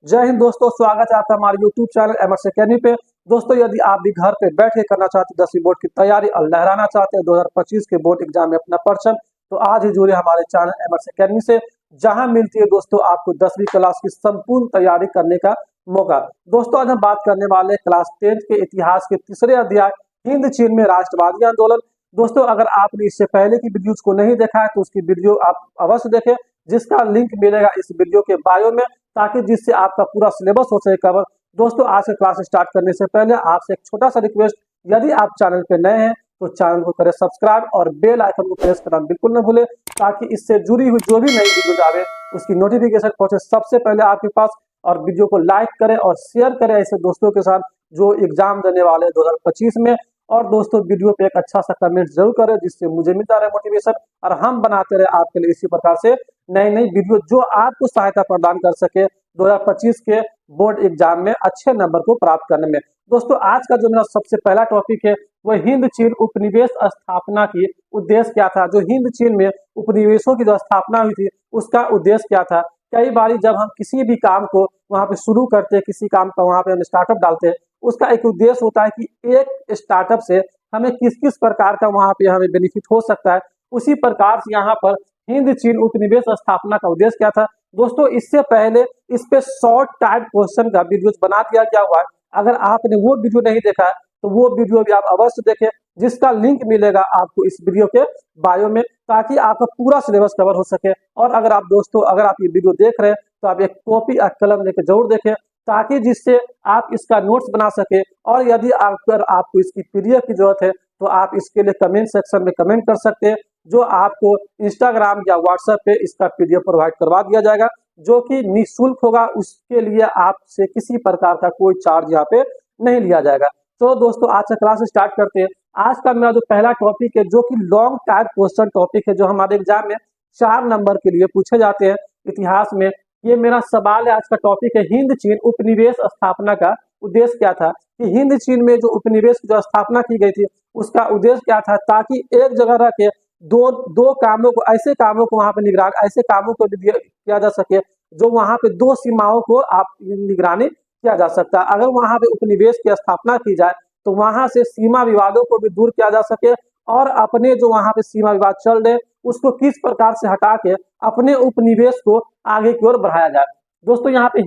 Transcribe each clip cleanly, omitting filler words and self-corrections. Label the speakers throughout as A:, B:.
A: जय हिंद दोस्तों, स्वागत है आपका हमारे YouTube चैनल एमएस अकेडमी पे। दोस्तों, यदि आप भी घर पे बैठ के करना चाहते हैं 10वीं बोर्ड की तैयारी और लहराना चाहते हैं 2025 के बोर्ड एग्जाम में अपना परचम, तो आज ही जुड़े हमारे चैनल एमएस अकेडमी से, जहां मिलती है दोस्तों आपको 10वीं क्लास की संपूर्ण तैयारी करने का मौका। दोस्तों, आज हम बात करने वाले क्लास 10 के इतिहास के तीसरे अध्याय हिंद चीन में राष्ट्रवादी आंदोलन। दोस्तों, अगर आपने इससे पहले की वीडियोज को नहीं देखा है तो उसकी वीडियो आप अवश्य देखें, जिसका लिंक मिलेगा इस वीडियो के बायो में, ताकि जिससे आपका पूरा सिलेबस हो सके कवर। दोस्तों, आज से क्लास स्टार्ट करने से पहले आपसे एक छोटा सा रिक्वेस्ट, यदि आप चैनल पे नए हैं तो चैनल को करें सब्सक्राइब और बेल आइकन को प्रेस करना बिल्कुल न भूलें, ताकि इससे जुड़ी हुई जो भी नई वीडियो आवे उसकी नोटिफिकेशन पहुंचे सबसे पहले आपके पास। और वीडियो को लाइक करें और शेयर करें ऐसे दोस्तों के साथ जो एग्जाम देने वाले 2025 में। और दोस्तों, वीडियो पे एक अच्छा सा कमेंट जरूर करें, जिससे मुझे मिलता रहे मोटिवेशन और हम बनाते रहे आपके लिए इसी प्रकार से नई नई वीडियो जो आपको सहायता प्रदान कर सके 2025 के बोर्ड एग्जाम में अच्छे नंबर को प्राप्त करने में। दोस्तों, आज का जो मेरा सबसे पहला टॉपिक है वह हिंद चीन उपनिवेश स्थापना की उद्देश्य क्या था। जो हिंद चीन में उपनिवेशों की जो स्थापना हुई थी उसका उद्देश्य क्या था। कई बार जब हम किसी भी काम को वहां पे शुरू करते हैं, किसी काम का वहां पे हम स्टार्टअप डालते हैं, उसका एक उद्देश्य होता है कि एक स्टार्टअप से हमें किस किस प्रकार का वहां पे हमें बेनिफिट हो सकता है। उसी प्रकार से यहाँ पर हिंद चीन उपनिवेश स्थापना का उद्देश्य क्या था। दोस्तों, इससे पहले इस पे शॉर्ट टाइप क्वेश्चन का वीडियो बना दिया गया हुआ है। अगर आपने वो वीडियो नहीं देखा है तो वो वीडियो भी आप अवश्य देखें, जिसका लिंक मिलेगा आपको इस वीडियो के बायो में, ताकि आपका पूरा सिलेबस कवर हो सके। और अगर आप दोस्तों अगर आप ये वीडियो देख रहे हैं तो आप एक कॉपी और कलम लेकर जरूर देखें, ताकि जिससे आप इसका नोट्स बना सके। और यदि अगर आपको इसकी पीडीएफ की जरूरत है तो आप इसके लिए कमेंट सेक्शन में कमेंट कर सकते हैं, जो आपको इंस्टाग्राम या व्हाट्सएप पे इसका पीडीएफ प्रोवाइड करवा दिया जाएगा, जो कि निःशुल्क होगा। उसके लिए आपसे किसी प्रकार का कोई चार्ज यहाँ पे नहीं लिया जाएगा। तो दोस्तों, आज का क्लास स्टार्ट करते हैं। आज का मेरा जो पहला टॉपिक है, जो कि लॉन्ग टाइप क्वेश्चन टॉपिक है, जो हमारे एग्जाम में 4 नंबर के लिए पूछे जाते हैं इतिहास में। ये मेरा सवाल है, आज का टॉपिक है हिंद चीन उपनिवेश स्थापना का उद्देश्य क्या था। कि हिंद चीन में जो उपनिवेश की जो स्थापना की गई थी उसका उद्देश्य क्या था, ताकि एक जगह रह के दो दो कामों को, ऐसे कामों को वहां पे निगरानी, ऐसे कामों को भी किया जा सके जो वहां पे दो सीमाओं को आप निगरानी किया जा सकता है। अगर वहां पे उपनिवेश की स्थापना की जाए तो वहां से सीमा विवादों को भी दूर किया जा सके, और अपने जो वहां पे सीमा विवाद चल रहे उसको किस प्रकार से हटा के अपने उपनिवेश को आगे की ओर बढ़ाया जाए। दोस्तों, यहाँ पे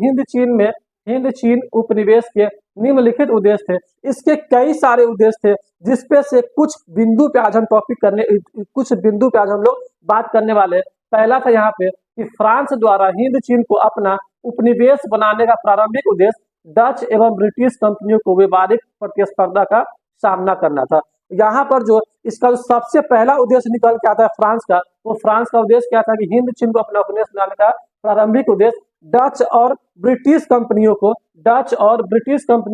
A: हिंद चीन उपनिवेश के निम्नलिखित उद्देश्य थे। इसके कई सारे उद्देश्य थे, जिसपे से कुछ बिंदु पे आज हम कुछ बिंदु पे आज हम लोग बात करने वाले हैं। पहला था यहाँ पे कि फ्रांस द्वारा हिंद चीन को अपना उपनिवेश बनाने का प्रारंभिक उद्देश्य डच एवं ब्रिटिश कंपनियों को व्यापारिक प्रतिस्पर्धा का सामना करना था। यहाँ पर जो इसका जो सबसे पहला उद्देश्य निकल के आता है फ्रांस का, वो फ्रांस का उद्देश्य क्या था कि हिंद चीन को अपना उपनिवेश बनाने का प्रारंभिक उद्देश्य डच और ब्रिटिश कंपनियों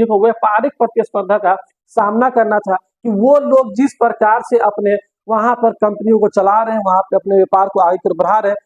A: को व्यापारिक प्रतिस्पर्धा का सामना करना था। कि वो लोग जिस प्रकार से अपने वहां पर कंपनियों को चला रहे हैं, वहां पे अपने व्यापार को आगे की बढ़ा रहे हैं,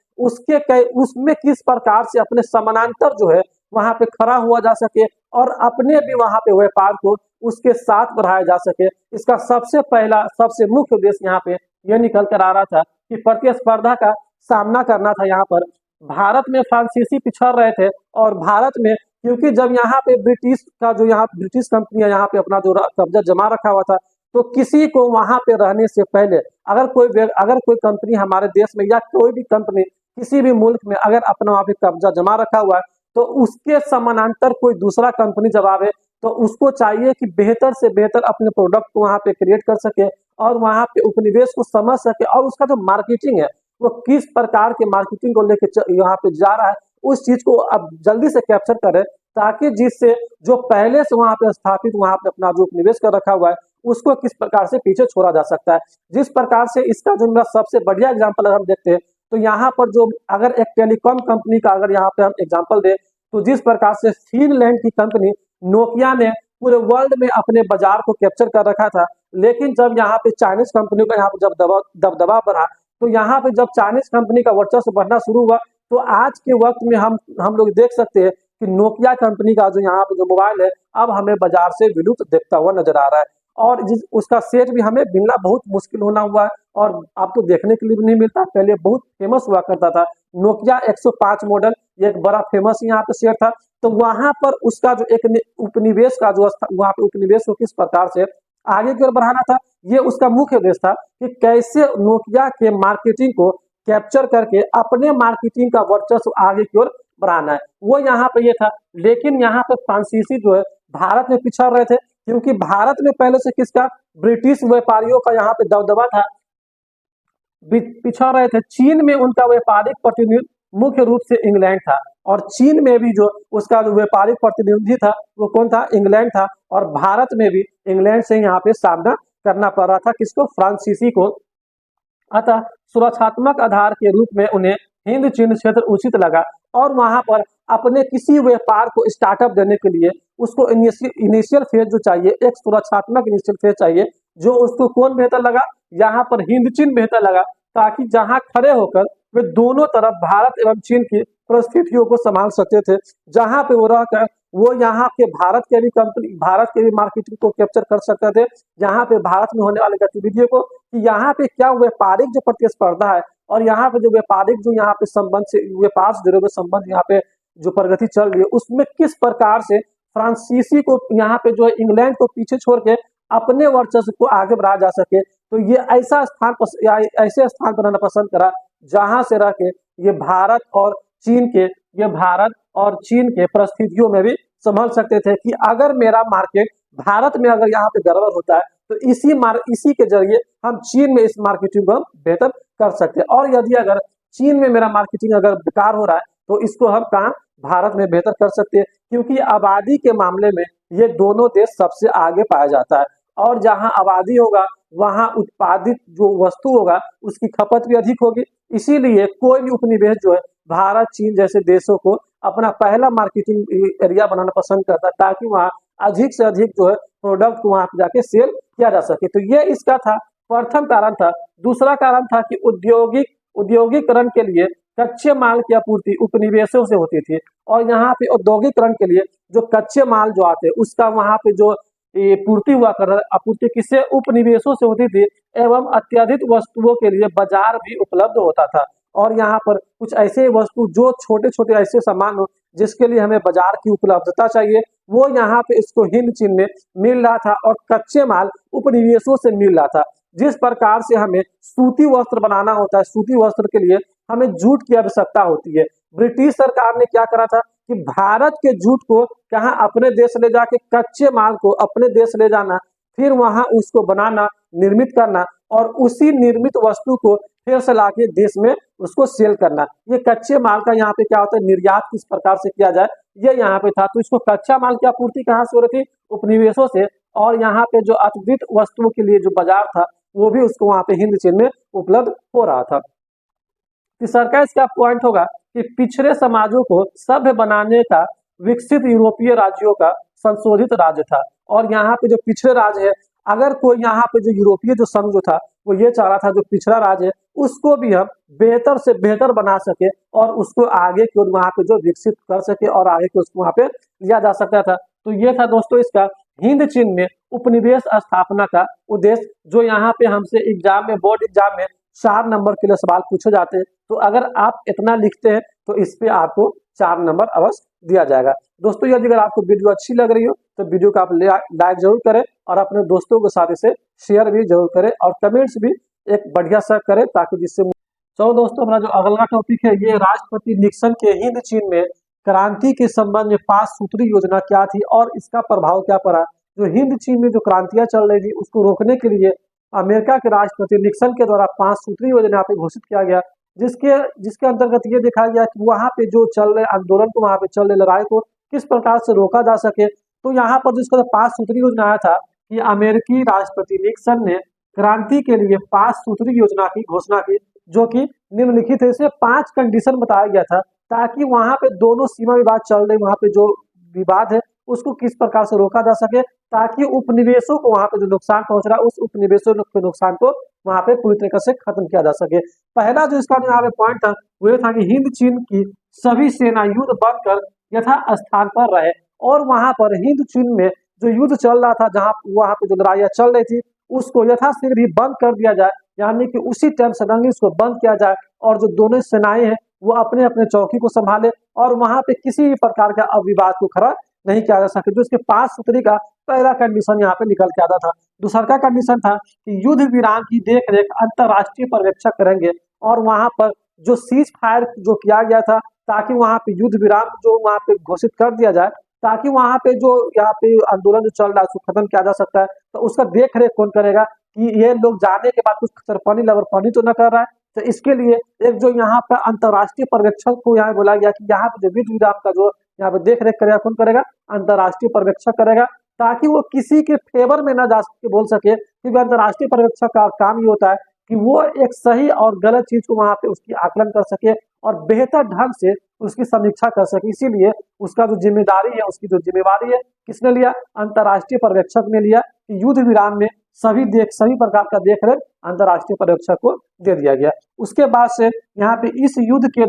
A: उसमें किस प्रकार से अपने समानांतर जो है वहां पे खड़ा हुआ जा सके, और अपने भी वहां पे व्यापार को उसके साथ बढ़ाया जा सके। इसका सबसे मुख्य उद्देश्य यहाँ पे यह निकल कर आ रहा था कि प्रतिस्पर्धा का सामना करना था। यहाँ पर भारत में फ्रांसीसी पिछड़ रहे थे, और भारत में क्योंकि जब यहाँ पे ब्रिटिश कंपनियां यहाँ पे अपना जो कब्जा जमा रखा हुआ था, तो किसी को वहां पे रहने से पहले अगर कोई कंपनी हमारे देश में या कोई भी कंपनी किसी भी मुल्क में अगर अपना वहां पे कब्जा जमा रखा हुआ है, तो उसके समानांतर कोई दूसरा कंपनी जब आवे तो उसको चाहिए कि बेहतर से बेहतर अपने प्रोडक्ट को वहां पे क्रिएट कर सके, और वहां पे उपनिवेश को समझ सके, और उसका जो मार्केटिंग है वो किस प्रकार के मार्केटिंग को लेकर यहाँ पे जा रहा है, उस चीज को अब जल्दी से कैप्चर करे, ताकि जिससे जो पहले से वहां पे स्थापित वहां पे अपना जो उपनिवेश कर रखा हुआ है उसको किस प्रकार से पीछे छोड़ा जा सकता है। जिस प्रकार से इसका जो मेरा सबसे बढ़िया एग्जाम्पल अगर हम देखते हैं तो यहाँ पर जो अगर एक टेलीकॉम कंपनी का अगर यहाँ पे हम एग्जाम्पल दें, तो जिस प्रकार से फिनलैंड की कंपनी नोकिया ने पूरे वर्ल्ड में अपने बाजार को कैप्चर कर रखा था, लेकिन जब यहाँ पे चाइनीज कंपनियों का यहाँ पे जब दबदबा बढ़ा, तो यहाँ पे जब चाइनीज कंपनी का वर्चस्व बढ़ना शुरू हुआ, तो आज के वक्त में हम लोग देख सकते हैं कि नोकिया कंपनी का जो यहाँ पे जो मोबाइल है अब हमें बाजार से विलुप्त देखता हुआ नजर आ रहा है, और उसका सेट भी हमें मिलना बहुत मुश्किल होना हुआ है, और अब तो देखने के लिए भी नहीं मिलता। पहले बहुत फेमस हुआ करता था नोकिया 105 मॉडल, एक बड़ा फेमस यहाँ पे शेयर था। तो वहां पर उसका जो एक उपनिवेश का जो वहां पे उपनिवेश को किस प्रकार से आगे की ओर बढ़ाना था, ये उसका मुख्य उद्देश्य था कि कैसे नोकिया के मार्केटिंग को कैप्चर करके अपने मार्केटिंग का वर्चस्व आगे की ओर बढ़ाना है, वो यहाँ पे ये था। लेकिन यहाँ पे फ्रांसीसी जो है भारत में पिछड़ रहे थे, क्योंकि भारत में पहले से किसका, ब्रिटिश व्यापारियों का यहाँ पे दबदबा था, पिछड़ रहे थे। चीन में उनका व्यापारिक प्रतिनिधि मुख्य रूप से इंग्लैंड था, और चीन में भी जो उसका जो व्यापारिक प्रतिनिधि था वो कौन था, इंग्लैंड था। और भारत में भी इंग्लैंड से यहाँ पे सामना करना पड़ रहा था, किसको, फ्रांसीसी को। अतः सुरक्षात्मक आधार के रूप में उन्हें हिंद चीन क्षेत्र उचित लगा, और वहां पर अपने किसी व्यापार को स्टार्टअप देने के लिए उसको इनिशियल फेज जो चाहिए, एक सुरक्षात्मक इनिशियल फेज चाहिए, जो उसको कौन बेहतर लगा, यहाँ पर हिंद चीन बेहतर लगा, ताकि जहां खड़े होकर वे दोनों तरफ भारत एवं चीन की परिस्थितियों को संभाल सकते थे, जहां पे वो रहकर वो यहाँ के भारत के भी कंपनी, भारत के भी मार्केटिंग को कैप्चर कर सकते थे, यहाँ पे भारत में होने वाली गतिविधियों को, कि यहाँ पे क्या व्यापारिक जो प्रतिस्पर्धा है, और यहाँ पे जो व्यापारिक जो यहाँ पे संबंध से व्यापार से जुड़े हुए संबंध यहाँ पे जो प्रगति चल रही है, उसमें किस प्रकार से फ्रांसीसी को यहाँ पे जो है इंग्लैंड को पीछे छोड़ के अपने वर्चस्व को आगे बढ़ाया जा सके। तो ये ऐसा स्थान ऐसे स्थान बनाना पसंद करा जहां से रह के ये भारत और चीन के परिस्थितियों में भी संभल सकते थे, कि अगर मेरा मार्केट भारत में अगर यहाँ पे गड़बड़ होता है, तो इसी के जरिए हम चीन में इस मार्केटिंग को हम बेहतर कर सकते हैं, और यदि अगर चीन में मेरा मार्केटिंग अगर बेकार हो रहा है, तो इसको हम कहाँ, भारत में बेहतर कर सकते हैं। क्योंकि आबादी के मामले में ये दोनों देश सबसे आगे पाया जाता है, और जहां आबादी होगा वहां उत्पादित जो वस्तु होगा उसकी खपत भी अधिक होगी। इसीलिए कोई भी उपनिवेश जो है भारत चीन जैसे देशों को अपना पहला मार्केटिंग एरिया बनाना पसंद करता है, ताकि वहां अधिक से अधिक जो है प्रोडक्ट को वहां जाके सेल किया जा सके। तो ये इसका था, प्रथम कारण था। दूसरा कारण था कि औद्योगिकरण के लिए कच्चे माल की आपूर्ति उपनिवेशों से होती थी, और यहाँ पे औद्योगिकरण के लिए जो कच्चे माल जो आते उसका वहां पे जो पूर्ति हुआ कर आपूर्ति किससे, उपनिवेशों से होती थी, एवं अत्यधिक वस्तुओं के लिए बाजार भी उपलब्ध होता था। और यहाँ पर कुछ ऐसे वस्तु जो छोटे छोटे ऐसे सामान हो जिसके लिए हमें बाजार की उपलब्धता चाहिए, वो यहाँ पे इसको हिंद चीन में मिल रहा था, और कच्चे माल उपनिवेशों से मिल रहा था। जिस प्रकार से हमें सूती वस्त्र बनाना होता है, सूती वस्त्र के लिए हमें जूट की आवश्यकता होती है। ब्रिटिश सरकार ने क्या करा था कि भारत के जूट को कहाँ, अपने देश ले जाके कच्चे माल को अपने देश ले जाना, फिर वहां उसको बनाना, निर्मित करना, और उसी निर्मित वस्तु को फिर से लाके देश में उसको सेल करना। ये कच्चे माल का यहाँ पे क्या होता है, निर्यात किस प्रकार से किया जाए, ये यहाँ पे था। तो इसको कच्चा माल की आपूर्ति कहाँ से हो रही थी, उपनिवेशों से, और यहाँ पे जो अद्वित वस्तुओं के लिए जो बाजार था वो भी उसको वहां पे हिंद चीन में उपलब्ध हो रहा था। तीसरा का इसका पॉइंट होगा कि पिछड़े समाजों को सभ्य बनाने का विकसित यूरोपीय राज्यों का संशोधित राज्य था। और यहाँ पे जो पिछड़े राज्य है, अगर कोई यहाँ पे जो यूरोपीय जो संघ जो था वो ये चाह रहा था जो पिछड़ा राज्य है उसको भी हम बेहतर से बेहतर बना सके, और उसको आगे की ओर वहां पे जो विकसित कर सके, और आगे के उसको वहां पे लिया जा सकता था। तो ये था दोस्तों इसका हिंद चीन में उपनिवेश स्थापना का उद्देश्य, जो यहाँ पे हमसे एग्जाम में, बोर्ड एग्जाम में 4 नंबर के लिए सवाल पूछे जाते हैं। तो अगर आप इतना लिखते हैं तो इस पे आपको 4 नंबर अवश्य दिया जाएगा। दोस्तों यदि अगर आपको वीडियो अच्छी लग रही हो तो वीडियो को आप लाइक जरूर करें, और अपने दोस्तों के साथ इसे शेयर भी जरूर करें, और कमेंट्स भी एक बढ़िया सा करें, ताकि जिससे। तो दोस्तों हमारा जो अगला टॉपिक है, ये राष्ट्रपति निक्सन के हिंद चीन में क्रांति के संबंध में 5 सूत्री योजना क्या थी और इसका प्रभाव क्या पड़ा। जो हिंद चीन में जो क्रांतियां चल रही थी उसको रोकने के लिए अमेरिका के राष्ट्रपति निक्सन के द्वारा 5 सूत्री योजना पे घोषित किया गया, जिसके अंतर्गत ये देखा गया कि वहां पे जो चल रहे आंदोलन को, वहां पे चल रहे लड़ाई को किस प्रकार से रोका जा सके। तो यहाँ पर जिसका 5 सूत्री योजना आया था कि अमेरिकी राष्ट्रपति निक्सन ने क्रांति के लिए 5 सूत्री योजना की घोषणा की, जो कि निम्नलिखित है। इसमें 5 कंडीशन बताया गया था, ताकि वहां पे दोनों सीमा विवाद चल रहे, वहां पे जो विवाद है उसको किस प्रकार से रोका जा सके, ताकि उपनिवेशों को वहां पे जो नुकसान पहुंच रहा है उस उपनिवेशों के नुकसान को वहां पे पूरी तरीके से खत्म किया जा सके। पहला जो इसका यहाँ पे पॉइंट था वो ये था कि हिंद चीन की सभी सेना युद्ध बंद कर यथा स्थान पर रहे, और वहां पर हिंद चीन में जो युद्ध चल रहा था, जहां वहां पे जो लड़ाइयां चल रही थी उसको यथाशीघ्र ही बंद कर दिया जाए, यानी कि उसी टाइम सडनली उसको बंद किया जाए, और जो दोनों सेनाएं हैं वो अपने अपने चौकी को संभाले और वहां पे किसी भी प्रकार का अविवाद को खड़ा नहीं किया जा सके। जो इसके 5 सूत्री का पहला कंडीशन यहाँ पे निकल के आता था। दूसरा का कंडीशन था कि युद्ध विराम की देख रेख अंतर्राष्ट्रीय पर्यवेक्षक करेंगे और वहां पर जो सीज फायर जो किया गया था, ताकि वहां पे युद्ध विराम जो वहां पे घोषित कर दिया जाए, ताकि वहां पे जो यहाँ पे आंदोलन जो चल रहा है उसको खत्म किया जा सकता है। तो उसका देख रेख कौन करेगा कि ये लोग जाने के बाद कुछ सरपनी लबरपनी तो न कर रहा है। तो इसके लिए एक जो यहाँ पर अंतर्राष्ट्रीय पर्यवेक्षक को यहाँ बोला गया कि यहाँ पे जो युद्ध विराम का जो यहाँ पे देख रेख करेगा, कौन करेगा? अंतर्राष्ट्रीय पर्यवेक्षक करेगा, ताकि वो किसी के फेवर में ना जा सके, बोल सके। क्योंकि अंतर्राष्ट्रीय पर्यवेक्षक का काम ये होता है कि वो एक सही और गलत चीज को वहां पे उसकी आकलन कर सके और बेहतर ढंग से उसकी समीक्षा कर सके। इसीलिए उसका जो जिम्मेदारी है, उसकी जो जिम्मेवारी है, किसने लिया? अंतर्राष्ट्रीय पर्यवेक्षक ने लिया कि युद्ध विराम में सभी प्रकार का देख रेख अंतर्राष्ट्रीय पर्यवेक्षक को दे दिया गया। उसके बाद से यहाँ पे इस युद्ध के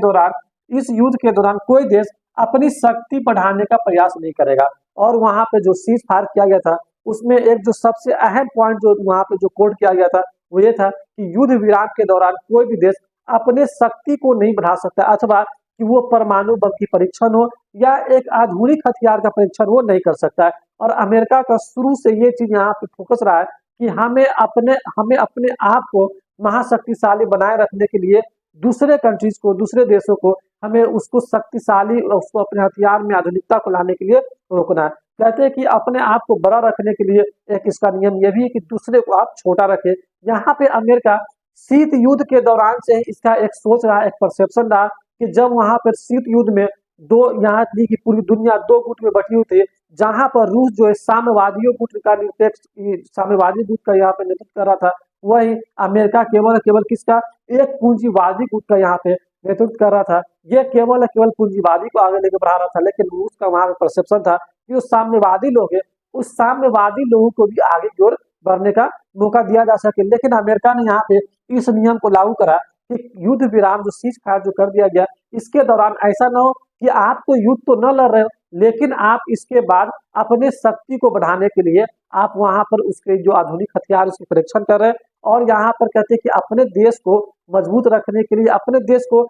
A: दौरान कोई देश अपनी शक्ति बढ़ाने का प्रयास नहीं करेगा। और वहां पे जो सीज फायर किया गया था, उसमें एक जो सबसे अहम पॉइंट जो वहां पे जो कोट किया गया था, वो ये था कि युद्ध विराम के दौरान कोई भी देश अपने शक्ति को नहीं बढ़ा सकता, अथवा कि वो परमाणु बम की परीक्षण हो या एक आधुनिक हथियार का परीक्षण वो नहीं कर सकता है। और अमेरिका का शुरू से ये चीज यहाँ पे फोकस रहा है कि हमें अपने आप को महाशक्तिशाली बनाए रखने के लिए दूसरे कंट्रीज को, दूसरे देशों को, हमें उसको शक्तिशाली, उसको अपने हथियार में आधुनिकता को लाने के लिए रोकना है। कहते हैं कि अपने आप को बड़ा रखने के लिए एक इसका नियम यह भी है कि दूसरे को आप छोटा रखें। यहाँ पे अमेरिका शीत युद्ध के दौरान से इसका एक सोच रहा, एक परसेप्शन रहा कि जब वहां पर शीत युद्ध में यहाँ की पूरी दुनिया दो गुट में बटी हुई थी, जहां पर रूस जो है साम्यवादियों गुट का साम्यवादी गुट का यहाँ पे नेतृत्व कर रहा था, वही अमेरिका केवल किसका? एक पूंजीवादी गुट का यहाँ पे नेतृत्व कर रहा था। ये केवल पूंजीवादी को आगे लेके बढ़ा रहा था, लेकिन रूस का वहां पे परसेप्शन था कि जो साम्यवादी लोग है, उस साम्यवादी लोगों को भी आगे की ओर बढ़ने का मौका दिया जा सके। लेकिन अमेरिका ने यहाँ पे इस नियम को लागू करा कि युद्ध विराम जो सीज फायर जो कर दिया गया, इसके दौरान ऐसा ना हो कि आप तो युद्ध तो न लड़ रहे हो, लेकिन आप इसके बाद अपने शक्ति को बढ़ाने के लिए आप वहां पर उसके जो आधुनिक हथियार उसके परीक्षण कर रहे हैं। और यहाँ पर कहते हैं कि अपने देश को मजबूत रखने के लिए, अपने देश को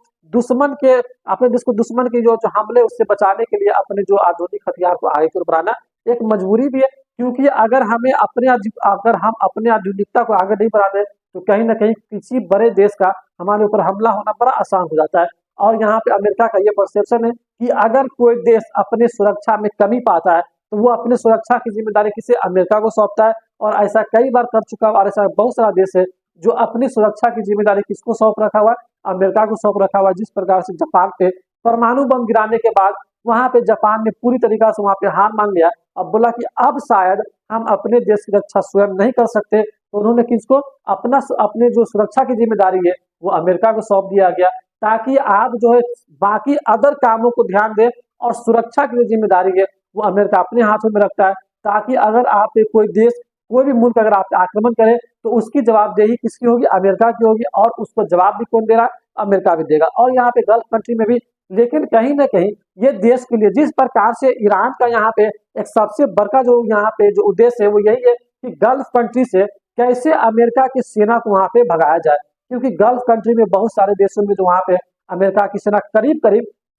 A: दुश्मन के जो हमले उससे बचाने के लिए अपने जो आधुनिक हथियार को आगे की ओर बढ़ाना एक मजबूरी भी है। क्योंकि अगर हम अपने आधुनिकता को आगे नहीं बढ़ाते, तो कहीं ना कहीं किसी बड़े देश का हमारे ऊपर हमला होना बड़ा आसान हो जाता है। और यहाँ पे अमेरिका का ये परसेप्शन है कि अगर कोई देश अपने सुरक्षा में कमी पाता है, तो वो अपने सुरक्षा की जिम्मेदारी किसे? अमेरिका को सौंपता है। और ऐसा कई बार कर चुका है, और ऐसा बहुत सारा देश है जो अपनी सुरक्षा की जिम्मेदारी किसको सौंप रखा हुआ है? अमेरिका को सौंप रखा हुआ है। जिस प्रकार से जापान पे परमाणु बम गिराने के बाद वहां पे जापान ने पूरी तरीका से वहां पे हार मान लिया, अब बोला कि अब शायद हम अपने देश की रक्षा स्वयं नहीं कर सकते, तो उन्होंने किसको? अपने जो सुरक्षा की जिम्मेदारी है वो अमेरिका को सौंप दिया गया, ताकि आप जो है बाकी अदर कामों को ध्यान दें और सुरक्षा की जो जिम्मेदारी है वो अमेरिका अपने हाथों में रखता है। ताकि अगर आप कोई देश, कोई भी मुल्क अगर आप पे आक्रमण करे, तो उसकी जवाबदेही किसकी होगी? अमेरिका की होगी। और उसको जवाब भी कौन दे रहा है? अमेरिका भी देगा। और यहाँ पे गल्फ कंट्री में भी, लेकिन कहीं ना कहीं ये देश के लिए जिस प्रकार से ईरान का यहाँ पे एक सबसे बड़का जो यहाँ पे जो उद्देश्य है वो यही है कि गल्फ कंट्री से कैसे अमेरिका की सेना को वहां पे भगाया जाए। क्योंकि गल्फ कंट्री में बहुत सारे देशों में जो वहां पे अमेरिका की सेना करीब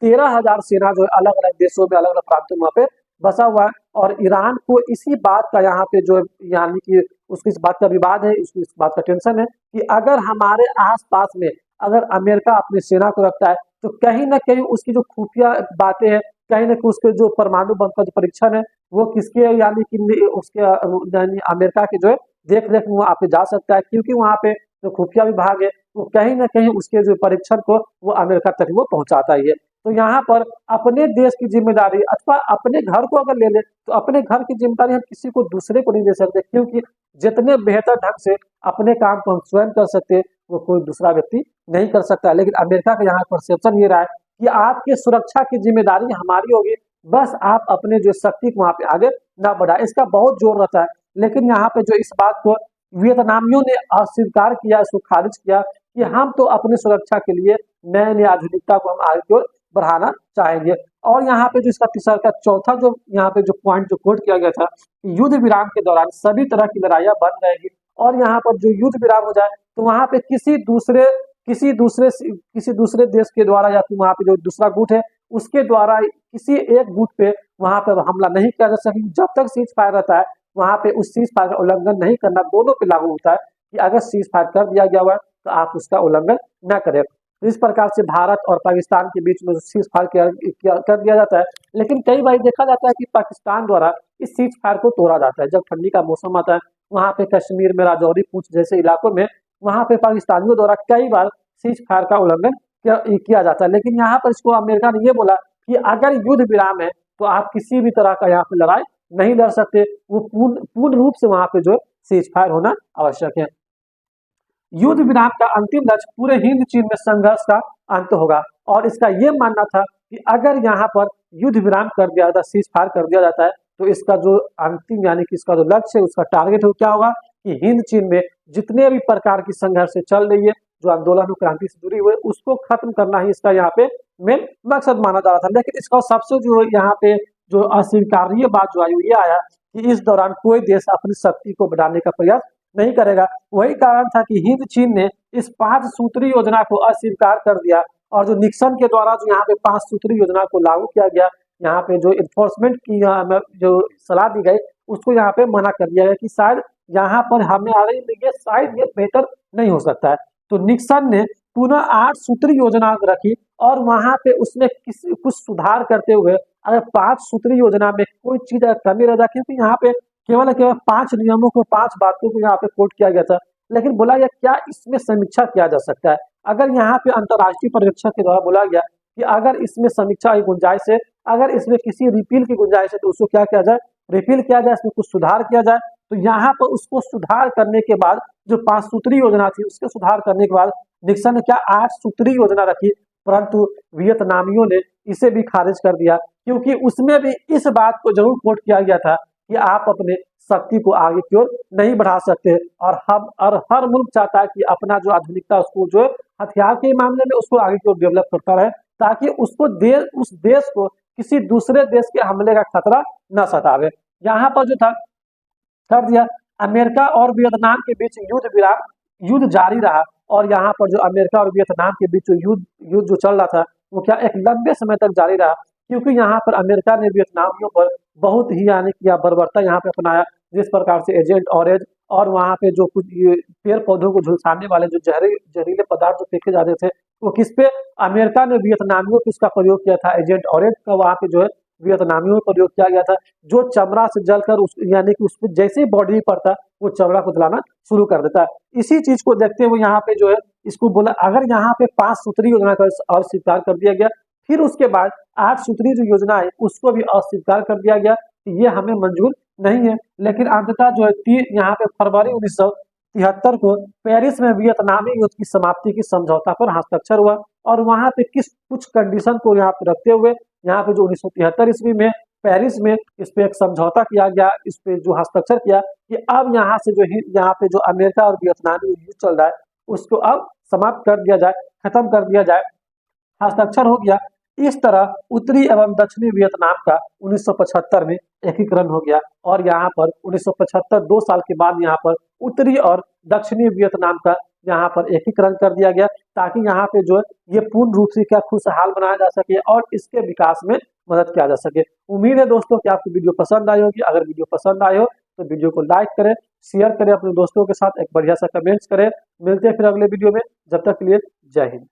A: 13,000 सेना जो है अलग अलग देशों में, अलग अलग प्रांतों में वहां पे बसा हुआ है। और ईरान को इसी बात का यहाँ पे जो यानी कि उसकी इस बात का विवाद है, उसकी इस बात का टेंशन है कि अगर हमारे आसपास में अगर अमेरिका अपनी सेना को रखता है, तो कहीं ना कहीं उसकी जो खुफिया बातें हैं, कहीं ना कहीं उसके जो परमाणु बम का जो परीक्षण है वो किसके यानी कि उसके यानी अमेरिका के जो है देख रेख में वहां पे जा सकता है। क्योंकि वहां पे जो खुफिया विभाग है वो कहीं ना कहीं उसके जो परीक्षण को वो अमेरिका तक वो पहुंचाता ही है। तो यहाँ पर अपने देश की जिम्मेदारी अथवा अपने घर को अगर ले ले, तो अपने घर की जिम्मेदारी हम किसी को दूसरे को नहीं दे सकते। क्योंकि जितने बेहतर ढंग से अपने काम को हम स्वयं कर सकते, वो कोई दूसरा व्यक्ति नहीं कर सकता। लेकिन अमेरिका का यहाँ परसेप्शन ये रहा है कि आपके सुरक्षा की जिम्मेदारी हमारी होगी, बस आप अपने जो शक्ति को वहां पे आगे ना बढ़ाए। इसका बहुत जोर रहता है। लेकिन यहाँ पे जो इस बात को वियतनामियों ने अस्वीकार किया, इसको खारिज किया कि हम तो अपने सुरक्षा के लिए नए नए आधुनिकता को हम आगे की ओर बढ़ाना चाहेंगे। और यहाँ पे जो इसका तीसरा का चौथा जो यहाँ पे जो पॉइंट जो कोट किया गया था, युद्ध विराम के दौरान सभी तरह की लड़ाइयां बंद रहेगी। और यहाँ पर जो युद्ध विराम हो जाए, तो वहां पे किसी दूसरे देश के द्वारा या फिर वहाँ पे जो दूसरा गुट है उसके द्वारा किसी एक गुट पे वहाँ पे हमला नहीं किया जा सके। जब तक सीज फायर रहता है वहाँ पे उस सीज फायर का उल्लंघन नहीं करना दोनों पे लागू होता है कि अगर सीज फायर कर दिया गया हुआ है तो आप उसका उल्लंघन न करें। इस प्रकार से भारत और पाकिस्तान के बीच में सीज फायर कर दिया जाता है। लेकिन कई बार देखा जाता है कि पाकिस्तान द्वारा इस सीज फायर को तोड़ा जाता है। जब ठंडी का मौसम आता है वहाँ पे कश्मीर में राजौरी पूंछ जैसे इलाकों में वहाँ पे पाकिस्तानियों द्वारा कई बार सीज फायर का उल्लंघन किया जाता है। लेकिन यहाँ पर इसको अमेरिका ने ये बोला कि अगर युद्ध विराम है तो आप किसी भी तरह का यहाँ पे लड़ाई नहीं लड़ सकते, वो पूर्ण रूप से वहाँ पे जो है सीज फायर होना आवश्यक है। युद्ध विराम का अंतिम लक्ष्य पूरे हिंद चीन में संघर्ष का अंत होगा और इसका ये मानना था कि अगर यहाँ पर युद्ध विराम कर दिया जाता है, सीज फायर कर दिया जाता है तो इसका जो अंतिम यानी कि इसका जो लक्ष्य है उसका टारगेट हो क्या होगा कि हिंद चीन में जितने भी प्रकार की संघर्ष चल रही है, जो आंदोलन क्रांति से जुड़ी हुई है, उसको खत्म करना ही इसका यहाँ पे मेन मकसद माना जा रहा था। लेकिन इसका सबसे जो यहाँ पे जो अस्वीकार्य बात जो आई ये आया कि इस दौरान कोई देश अपनी शक्ति को बढ़ाने का प्रयास नहीं करेगा। वही कारण था कि हिंद चीन ने इस 5 सूत्री योजना को अस्वीकार कर दिया और जो निक्सन के द्वारा जो यहाँ पे 5 सूत्री योजना को लागू किया गया, यहाँ पे जो इन्फोर्समेंट की जो सलाह दी गई उसको यहाँ पे मना कर दिया गया कि शायद यहाँ पर हमें आ रही है शायद ये बेहतर नहीं हो सकता है। तो निक्सन ने पुनः 8 सूत्री योजना रखी और वहां पे उसमें कुछ सुधार करते हुए अगर 5 सूत्री योजना में कोई चीज कमी रह जाती तो यहाँ पे केवल 5 नियमों को 5 बातों को यहाँ पे कोट किया गया था। लेकिन बोला गया क्या इसमें समीक्षा किया जा सकता है। अगर यहाँ पे अंतर्राष्ट्रीय पर्यवेक्षक के द्वारा बोला गया कि अगर इसमें समीक्षा की गुंजाइश है, अगर इसमें किसी रिपील की गुंजाइश है तो उसको क्या किया जाए, रिपील किया जाए, इसमें कुछ सुधार किया जाए। तो यहाँ पर उसको सुधार करने के बाद जो 5 सूत्री योजना थी उसके सुधार करने के बाद निक्सन ने क्या 8 सूत्री योजना रखी, परंतु वियतनामियों ने इसे भी खारिज कर दिया क्योंकि उसमें भी इस बात को जरूर कोट किया गया था कि आप अपने शक्ति को आगे की ओर नहीं बढ़ा सकते और हर मुल्क चाहता है कि अपना जो आधुनिकता उसको जो हथियार के मामले में उसको आगे की ओर डेवलप करता रहे ताकि उसको उस देश को किसी दूसरे देश के हमले का खतरा न सतावे। यहाँ पर जो था कर दिया अमेरिका और वियतनाम के बीच युद्ध जारी रहा और यहाँ पर जो अमेरिका और वियतनाम के बीच युद्ध जो चल रहा था वो क्या एक लंबे समय तक जारी रहा क्योंकि यहाँ पर अमेरिका ने वियतनामियों पर बहुत ही यानी कि बर्बरता यहाँ पे अपनाया। जिस प्रकार से एजेंट ऑरेंज और वहाँ पे जो कुछ पेड़ पौधों को झुलसाने वाले जो जहरीले पदार्थ जो फेंके जाते थे वो किस पे, अमेरिका ने वियतनामियों पे इसका प्रयोग किया था। एजेंट ऑरेंज का वहाँ पे जो है वियतनामियों में प्रयोग किया गया था जो चमड़ा से जलकर यानी कि उस पर जैसे ही बॉडी पड़ता वो चमड़ा को जलाना शुरू कर देता है। इसी चीज को देखते हुए यहाँ पे जो है इसको बोला अगर यहाँ पे 5 सूत्री योजना का अस्वीकार कर दिया गया फिर उसके बाद 8 सूत्री जो योजना है उसको भी अस्वीकार कर दिया गया कि ये हमें मंजूर नहीं है। लेकिन अंततः जो है यहाँ पे फरवरी 1973 को पेरिस में वियतनामी युद्ध की समाप्ति की समझौता पर हस्ताक्षर हुआ और वहां पे कुछ कंडीशन को यहाँ पे रखते हुए यहाँ पे जो 1973 ईस्वी में पेरिस में इस पे एक समझौता किया गया, इस पे जो हस्ताक्षर किया कि अब यहाँ से जो यहाँ पे जो अमेरिका और वियतनामी युद्ध चल रहा है उसको अब समाप्त कर दिया जाए, खत्म कर दिया जाए, हस्ताक्षर हो गया। इस तरह उत्तरी एवं दक्षिणी वियतनाम का 1975 में एकीकरण हो गया और यहाँ पर 1975 2 साल के बाद यहाँ पर उत्तरी और दक्षिणी वियतनाम का यहाँ पर एकीकरण कर दिया गया ताकि यहाँ पे जो है ये पूर्ण रूप से क्या खुशहाल बनाया जा सके और इसके विकास में मदद किया जा सके। उम्मीद है दोस्तों कि आपको वीडियो पसंद आई होगी। अगर वीडियो पसंद आए हो तो वीडियो को लाइक करें, शेयर करें, अपने दोस्तों के साथ एक बढ़िया सा कमेंट्स करें। मिलते हैं फिर अगले वीडियो में, जब तक के लिए जय हिंद।